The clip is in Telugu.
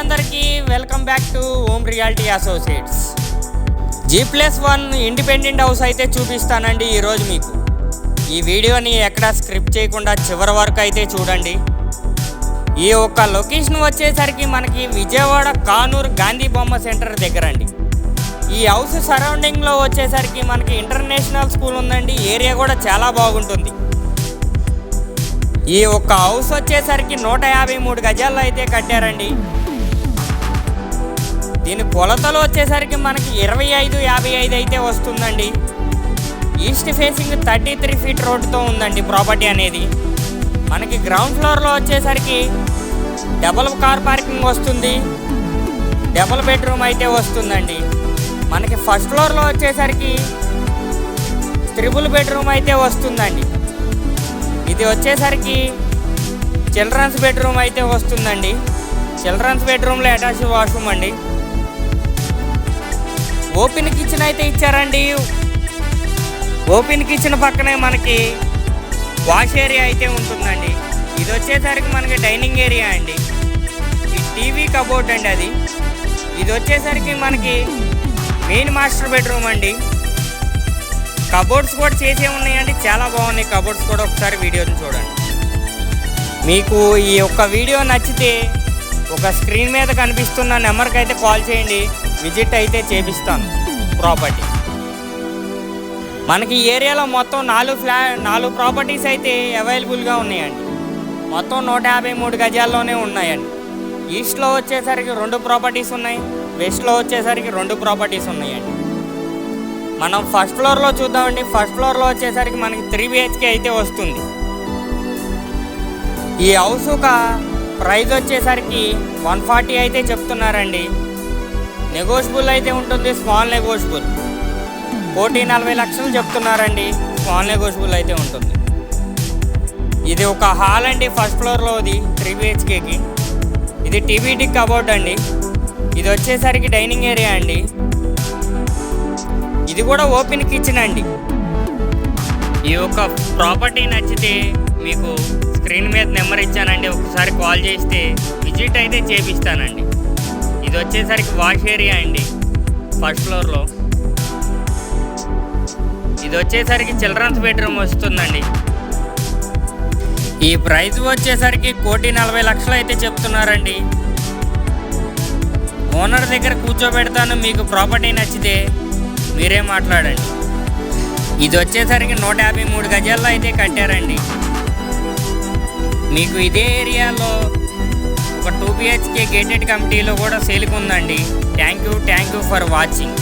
అందరికీ welcome back two ohm reality associates. G+1 independent house అయితే చూపిస్తానండి ఈరోజు మీకు. ఈ వీడియోని ఎక్కడ స్క్రిప్ట్ చేయకుండా చివరి వరకు అయితే చూడండి. ఈ ఒక్క లొకేషన్ వచ్చేసరికి మనకి విజయవాడ కానూరు గాంధీ బొమ్మ సెంటర్ దగ్గర అండి. ఈ హౌస్ సరౌండింగ్లో వచ్చేసరికి మనకి ఇంటర్నేషనల్ స్కూల్ ఉందండి. ఏరియా కూడా చాలా బాగుంటుంది. ఈ ఒక్క హౌస్ వచ్చేసరికి 153 గజాల్లో అయితే కట్టారండి. దీని కొలతలు వచ్చేసరికి మనకి 25-55 అయితే వస్తుందండి. ఈస్ట్ ఫేసింగ్ 33 ఫీట్ రోడ్తో ఉందండి ప్రాపర్టీ అనేది. మనకి గ్రౌండ్ ఫ్లోర్లో వచ్చేసరికి డబుల్ కార్ పార్కింగ్ వస్తుంది. డబుల్ బెడ్రూమ్ అయితే వస్తుందండి. మనకి ఫస్ట్ ఫ్లోర్లో వచ్చేసరికి ట్రిపుల్ బెడ్రూమ్ అయితే వస్తుందండి. ఇది వచ్చేసరికి చిల్డ్రన్స్ బెడ్రూమ్ అయితే వస్తుందండి. చిల్డ్రన్స్ బెడ్రూమ్లో అటాచ్ వాష్రూమ్ అండి. ఓపెన్ కిచెన్ అయితే ఇచ్చారండి. ఓపెన్ కిచెన్ పక్కనే మనకి వాష్ ఏరియా అయితే ఉంటుందండి. ఇది వచ్చేసరికి మనకి డైనింగ్ ఏరియా అండి. ఈ టీవీ కబోర్డ్ అండి అది. ఇది వచ్చేసరికి మనకి మెయిన్ మాస్టర్ బెడ్రూమ్ అండి. కబోర్డ్స్ కూడా చేసే ఉన్నాయండి, చాలా బాగున్నాయి కబోర్డ్స్ కూడా. ఒకసారి వీడియోని చూడండి. మీకు ఈ ఒక్క వీడియో నచ్చితే ఒక స్క్రీన్ మీద కనిపిస్తున్న నెంబర్కి అయితే కాల్ చేయండి. విజిట్ అయితే చేపిస్తాను ప్రాపర్టీ. మనకి ఈ ఏరియాలో మొత్తం 4 ప్రాపర్టీస్ అయితే అవైలబుల్గా ఉన్నాయండి. మొత్తం 153 గజాల్లోనే ఉన్నాయండి. ఈస్ట్లో వచ్చేసరికి 2 ప్రాపర్టీస్ ఉన్నాయి. వెస్ట్లో వచ్చేసరికి 2 ప్రాపర్టీస్ ఉన్నాయండి. మనం ఫస్ట్ ఫ్లోర్లో చూద్దామండి. ఫస్ట్ ఫ్లోర్లో వచ్చేసరికి మనకి 3 BHK అయితే వస్తుంది. ఈ హౌస్ ఒక ప్రైస్ వచ్చేసరికి 140 అయితే చెప్తున్నారండి. నెగోషియబుల్ అయితే ఉంటుంది, స్మాల్ నెగోషియబుల్. 1,40 లక్షలు చెప్తున్నారండి, స్మాల్ నెగోషియబుల్ అయితే ఉంటుంది. ఇది ఒక హాల్ అండి. ఫస్ట్ ఫ్లోర్లోది 3 BHKకి. ఇది టీవీటీ కబోర్డ్ అండి. ఇది వచ్చేసరికి డైనింగ్ ఏరియా అండి. ఇది కూడా ఓపెన్ కిచెన్ అండి. ఈ యొక్క ప్రాపర్టీ నచ్చితే మీకు స్క్రీన్ మీద నెంబర్ ఇచ్చానండి, ఒకసారి కాల్ చేస్తే విజిట్ అయితే చేపిస్తానండి. ఇది వచ్చేసరికి వాష్ ఏరియా అండి ఫస్ట్ ఫ్లోర్లో. ఇది వచ్చేసరికి చిల్డ్రన్స్ బెడ్రూమ్ వస్తుందండి. ఈ ప్రైస్ వచ్చేసరికి 1,40 లక్షలు అయితే చెప్తున్నారండి. ఓనర్ దగ్గర కూర్చోబెడతాను, మీకు ప్రాపర్టీ నచ్చితే మీరే మాట్లాడండి. ఇది వచ్చేసరికి 153 గజాల్లో అయితే కట్టారండి. మీకు ఇదే ఏరియాలో ఒక 2 BHK గేటెడ్ కమిటీలో కూడా సేల్కి ఉందండి. Thank you for watching.